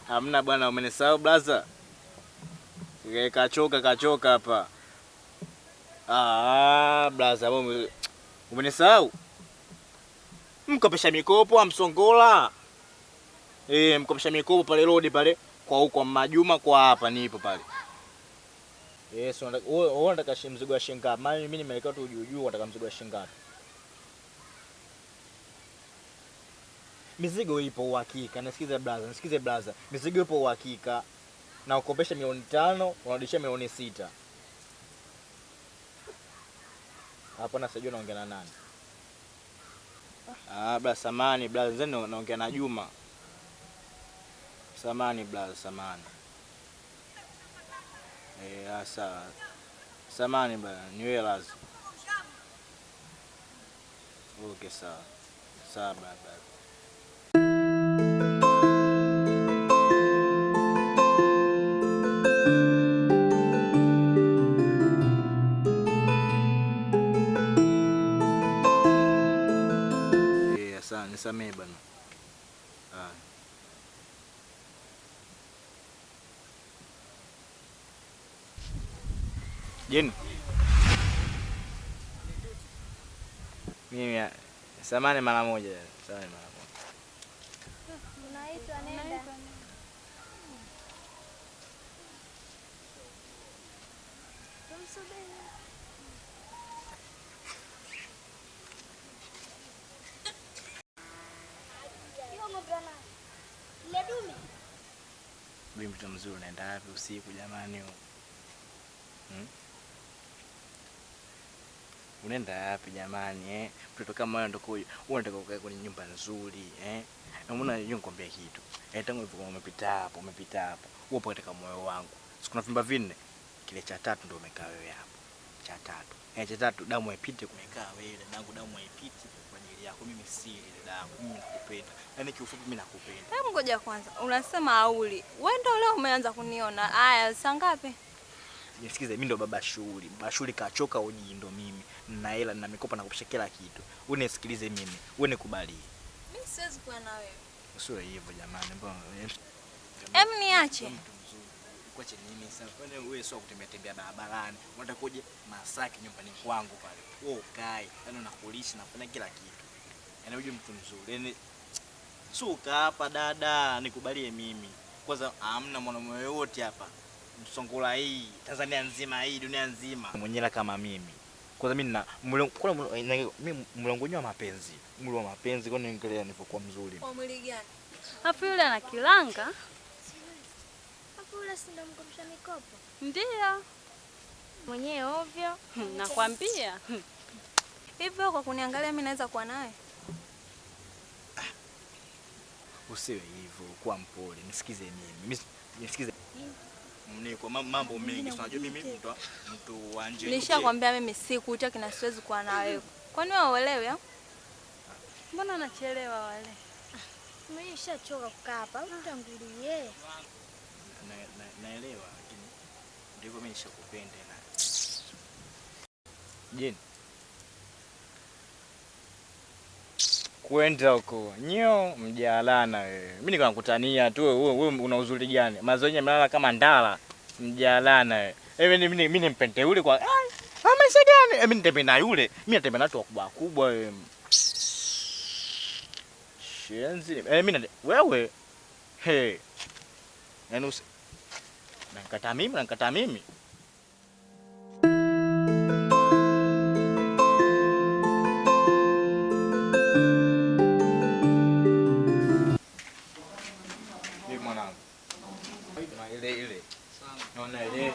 Hamna bwana, umenisahau blaza. Kachoka hapa. Blaza, umenisahau? Mkopesha mikopo Msongola. Mkopesha mikopo pale road pale kwa huko Majuma kwa hapa nipo pale. So unataka mzigo wa shilingi ngapi? Mimi nimeelekea tu juu nataka mzigo wa shilingi ngapi? Mizigo ipo uhakika. Nisikize blaza. Mizigo ipo uhakika. Na ukopesha milioni 5, unarudishia milioni 6. Hapo na sijui naongea na nani. Blaza samani, blaza zeni naongea na Juma. Samani blaza, samani. Sawa. Samani bwana, niwe lazima. Okay, sawa. Sawa baba. Sawa, nisamee bwana. Jeni. Mimi samani mara moja. Samani mara moja. Unaitwa nenda. Tumsubiri. Yongo brana. Ile dume. Mimi mtu mzuri unaenda wapi usiku jamani? Unaenda wapi jamani Mtoto kama wewe ndio unataka ukae kwenye nyumba nzuri Unaona nikwambia kitu. Tangu umepita hapo. Upo katika moyo wangu. Siku na vimba vinne. Kile cha 3 ndio umekaa wewe hapo. Cha 3. Cha 3 damu haipiti kumekaa wewe. Dadangu damu haipiti kwa ajili yako. Mimi siri dadangu. Mimi nakupenda. Yaani kiufupi mimi nakupenda. Hebu ngoja kwanza. Unasema auli. Wewe ndio leo umeanza kuniona. Haya, saa ngapi? Nisikize, mimi ndo baba shughuli. Baba shughuli kachoka uji ndo mimi. Nina hela na mikopa na kupisha kila kitu. Unisikilize mimi. Wewe nikubali. Mimi siwezi kuwa na wewe. Usiwe hivyo jamani. Hem niache. Kwache nini sasa? Kwani wewe sio kutembea barabarani. Unataka uje Masaki nyumbani kwangu pale. Wewe ukae. Yaani unakulisha nafanya kila kitu. Yaani uje mtu mzuri. Yaani suka hapa dada, nikubalie mimi. Kwanza hamna mwanamume yote hapa. Msongola hii, Tanzania nzima hii, dunia nzima. Mwenyela kama mimi. Kwanza mimi na mimi mlongonyo wa mapenzi. Mwili wa mapenzi kwani ningelea nilipokuwa mzuri. Kwa mwili gani? Hapo yule ana kilanga. Hapo yule si ndo mkopesha mikopo. Ndio. Mwenyewe ovyo. Nakwambia. Hivyo kwa kuniangalia mimi naweza kuwa naye. Usiwe hivyo, kuwa mpole. Nisikize mimi. Nisikize. Kwa mambo mengi unajua mimi mtu wa nje. Nishakwambia mimi sikutaki na siwezi kuwa na wewe. Kwani wewe uelewi? Mbona anachelewa wale? Mimi nishachoka kukaa hapa. Mtangulie. Naelewa lakini ndivyo mimi nishakupenda na. Jeni. Kwenda huko. Nyo mjalana wewe. Mimi nikakutania tu wewe una uzuri gani? Mazonya melala kama ndala. Mjalana wewe. Mimi nimpende yule kwa maisha gani? Mimi nitembea na yule. Mimi natembea na watu wakubwa wewe. Shenzi. Mimi wewe. Yaani nakataa mimi. Ile. Naona ile.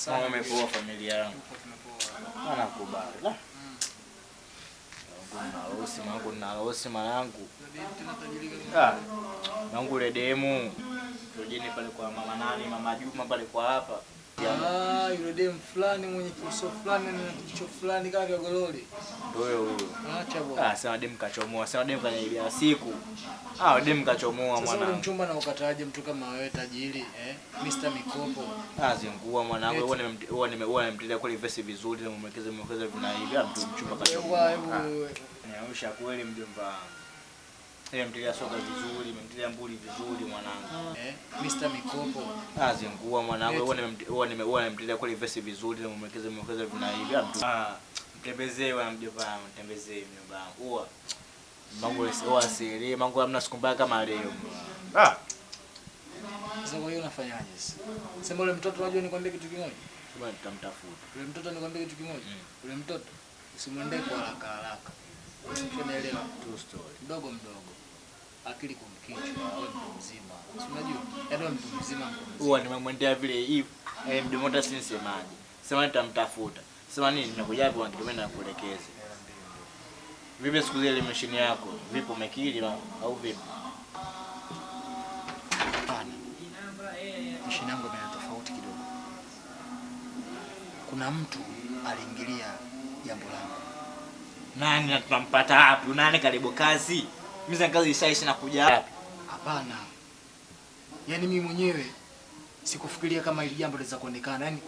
Mama amepoa familia yangu. Anakubali. Naruhusi mwanangu. Nangu ile demu. Tujeni pale kwa mama nani, mama Juma pale kwa hapa. Yule demu fulani mwenye kiso fulani na kicho fulani kama vya gololi. Ndio huyo. Acha bwana. Sema demu kachomoa, sema demu kaniibia siku. Demu kachomoa mwanangu. Sasa mchumba na ukataje mtu kama wewe tajiri Mr. Mikopo. Zingua mwanangu, wewe nimemtilia kule vesi vizuri na mmekeza vina hivi mtu mchumba kachomoa. Nausha kweli mjomba. Nimemtilia soka vizuri, nimemtilia mbuli vizuri mwanangu. Mr. Mikopo. Zingua mwanangu, wewe nimemtilia kwa vesi vizuri, nimemwekeza vina hivi. Mtembezee wa mjomba, mtembezee mjomba. Huwa mambo siri, mambo hamna siku mbaya kama leo. Sasa kwa hiyo unafanyaje sasa? Sema ule mtoto unajua nikwambie kitu kimoja. Sema tutamtafuta. Ule mtoto nikwambie kitu kimoja. Ule mtoto usimwendee kwa haraka. Unaelewa? True story. Mdogo. Akili kumkichwa, wewe mtu mzima. Si unajua? Yaani mtu mzima. Huwa nimemwendea vile hivi. Mdomota si nisemaje. Sema nitamtafuta. Sema nini? Ninakuja hapo na kitu mimi nakuelekeza. Vipi siku zile mashine yako? Vipi umekili au vipi? Hapana. Mashine yangu ina tofauti kidogo. Kuna mtu aliingilia jambo langu. Nani na tunampata wapi? Nani karibu kazi? Mimi za kazi ishaisha na kuja wapi? Hapana. Yaani mimi mwenyewe sikufikiria kama hili jambo linaweza kuonekana. Yaani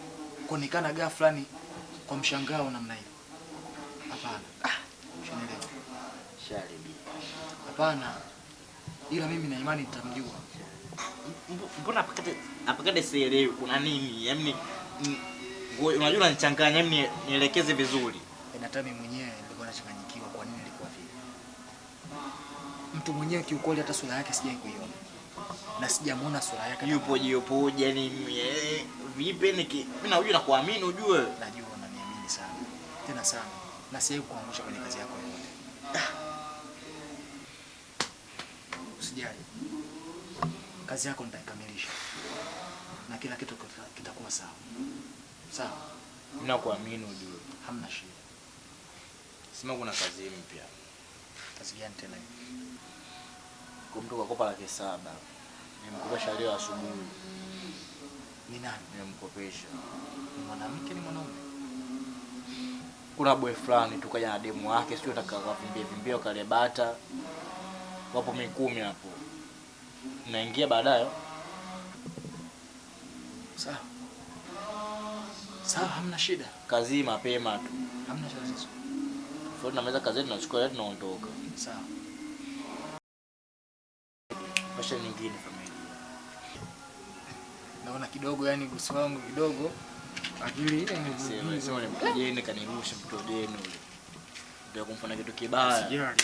kuonekana ghafla ni kwa mshangao namna hiyo. Hapana. Unaelewa? Sharibi. Hapana. Ila mimi na imani nitamjua. Mbona apakate sielewi kuna nini? Yaani unajua unanichanganya, yaani nielekeze vizuri. Hata mimi mwenyewe nilikuwa nachanganyikiwa kwa nini ilikuwa vile. Mtu mwenyewe kiukweli hata sura yake sijai kuiona. Na sijamuona sura yake. Yupo yani vipi mimi najua na kuamini ujue. Najua unaniamini sana. Tena sana. Na sijai kuangusha kwenye kazi yako yote. Usijali. Kazi yako nitaikamilisha. Na kila kitu kitakuwa sawa. Sawa. Mimi nakuamini ujue. Hamna shida. Sema kuna kazi mpya. Kazi gani tena hiyo? Kwa mtu kakopa $700. Nimemkopesha leo asubuhi. Ni nani? Nimemkopesha. Ni mwanamke ni mwanaume? Kuna boy fulani tukaja na demu wake, sio atakawa vimbie kale bata. Wapo 10 hapo. Naingia baadaye. Sawa, hamna shida. Kazi mapema tu. Hamna tatizo. Sio tunaweza kazi yetu tunachukua yetu tunaondoka. Sawa. Pasha nyingine familia. Naona kidogo yani bosi wangu kidogo akili ile ni sema ni kanirusha mtu deni ule. Ndio kumfanya kitu kibaya. Sijali.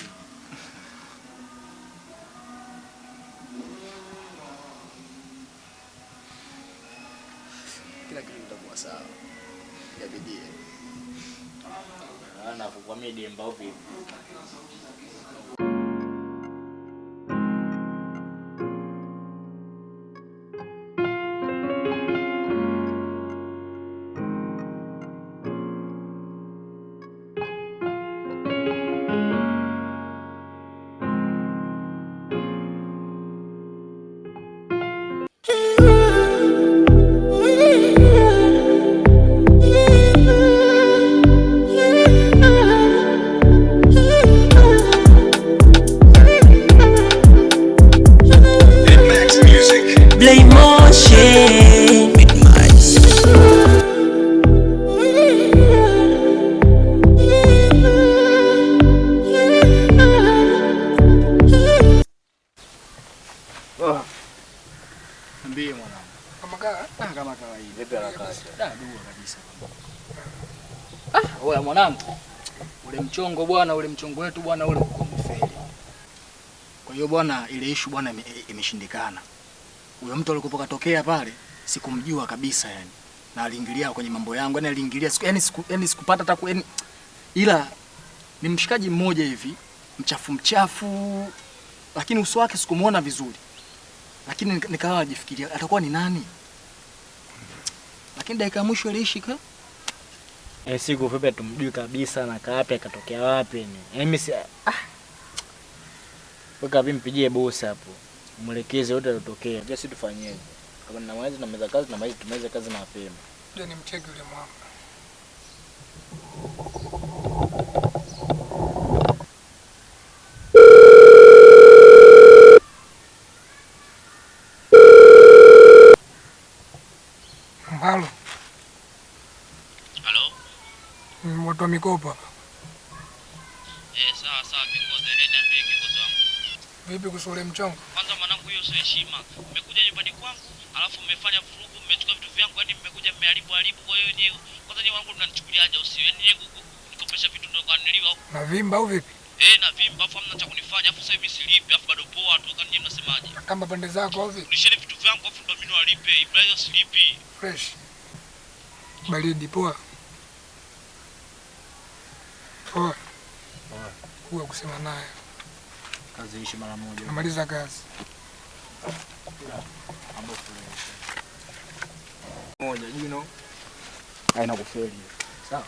Kila kitu kitakuwa sawa. Ya bidii. Kwa mimi demba au vipi? Mbie mwanangu. Kama kawaida. Vipi harakati? Dua kabisa. Oya mwanangu. Ule mchongo bwana, ule mchongo wetu bwana ule uko mfeli. Kwa hiyo bwana ile issue bwana imeshindikana. Huyo mtu alikopo katokea pale sikumjua kabisa yani. Na aliingilia kwenye mambo yangu, yani aliingilia yani sikupata hata yani ila ni mshikaji mmoja hivi, mchafu lakini uso wake sikumuona vizuri. Lakini nikawa najifikiria atakuwa ni nani? Lakini dakika ya mwisho ilishika. Siku vipi tumjui kabisa na kapi akatokea wapi ni. Mimi si Weka vipi mpigie bosi hapo. Mwelekeze yote yalotokea. Je, sisi tufanyeje? Kama ninaweza na meza kazi na tumalize kazi mapema. Ndio nimcheke yule mwamba. Halo. Halo? Watu wa mikopo. Sawa kiongozi, niambie kiongozi wangu. Vipi kuhusu ule mchongo? Kwanza mwanangu, hiyo sio heshima. Mmekuja nyumbani kwangu, alafu mmefanya vurugu, mmechukua vitu vyangu, yani mmekuja mmeharibu. Kwa hiyo ni kwanza ni wangu mnanichukuliaje usio? Yani nikopesha vitu ndio kaniliwa. Na vimba au vipi? Na vimba, afu hamna cha kunifanya, afu sasa hivi silipi, afu bado poa tu, kani mnasemaje? Kamba pande zako au vipi? Nisheni vitu vyangu afu ndio mimi walipe. Ibrahim silipi. Fresh. Baridi poa. Poa. Kuwa kusema naye. Kazi ishi mara moja. Namaliza kazi. Moja, you know. Haina kufeli. Sawa.